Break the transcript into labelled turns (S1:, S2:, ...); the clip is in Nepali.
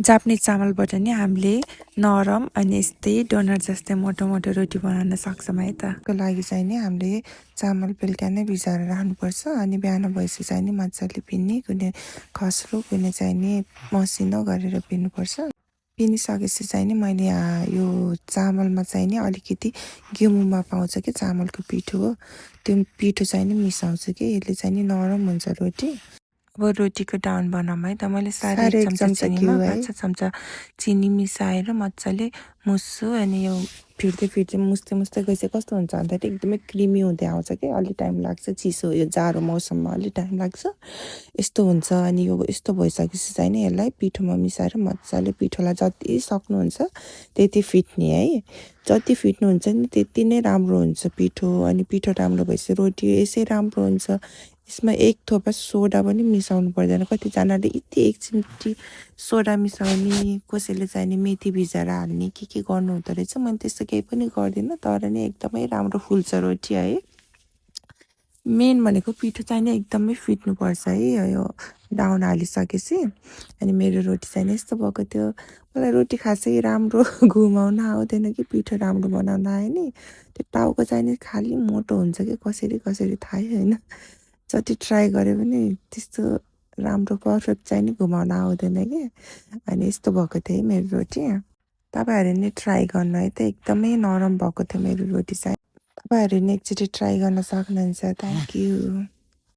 S1: जापानिज चामलबाट नि हामीले नरम अनि यस्तै डोनट जस्तै मोटो मोटो रोटी बनाउन सक्छौँ है त। त्यसको लागि चाहिँ नि हामीले चामल बेलुका नै भिजाएर राख्नुपर्छ अनि बिहान भएपछि चाहिँ नि मजाले पिन्ने कुनै खस्रो कुनै चाहिँ नि मसिनो गरेर पिन्नुपर्छ। पिनिसकेपछि चाहिँ नि मैले यो चामलमा चाहिँ नि अलिकति गेमुमा पाउँछ कि चामलको पिठो हो, त्यो पिठो चाहिँ नि मिसाउँछु कि यसले चाहिँ नि नरम हुन्छ रोटी। अब रोटीको डाउन बनाऊँ है त। मैले साढे 1 चम्चा चिनीमा 5-6 चम्चा चिनी मिसाएर मजाले मुस्छु अनि यो फिर्दै मुस्दै गएपछि कस्तो हुन्छ भन्दाखेरि एकदमै क्रिमी हुँदै आउँछ कि अलि टाइम लाग्छ, चिसो यो जाडो मौसममा अलि टाइम लाग्छ यस्तो हुन्छ। अनि यो यस्तो भइसकेपछि चाहिँ नि यसलाई पिठोमा मिसाएर मजाले पिठोलाई जति सक्नुहुन्छ त्यति फिट्ने है, जति फिट्नुहुन्छ नि त्यति नै राम्रो हुन्छ पिठो। अनि पिठो राम्रो भएपछि रोटी यसै राम्रो हुन्छ। यसमा एक थोपा सोडा पनि मिसाउनु पर्दैन। कतिजनाले यति एक चिम्टी सोडा मिसाउने, कसैले चाहिँ नि मेथी भिजाएर हाल्ने के गर्नु हुँदो रहेछ। मैले त्यस्तो केही पनि गर्दिनँ, तर नि एकदमै राम्रो फुल्छ रोटी है। मेन भनेको पिठो चाहिँ नि एकदमै फिट्नुपर्छ है यो डाउन हालिसकेपछि। अनि मेरो रोटी चाहिँ नि यस्तो भएको थियो। मलाई रोटी खासै राम्रो घुमाउन आउँदैन कि पिठो राम्रो बनाउन आयो नि, त्यो टाउको चाहिँ नि खालि मोटो हुन्छ कि कसरी थाहै होइन। जति ट्राई गरे पनि त्यस्तो राम्रो पर्फेक्ट चाहिँ नि घुमाउन आउँदैन कि। अनि यस्तो भएको थियो है मेरो रोटी। तपाईँहरू नि ट्राई गर्नु है त, एकदमै नरम भएको थियो मेरो रोटी चाहिँ। तपाईँहरू नि एकचोटि ट्राई गर्न सक्नुहुन्छ। Thank you.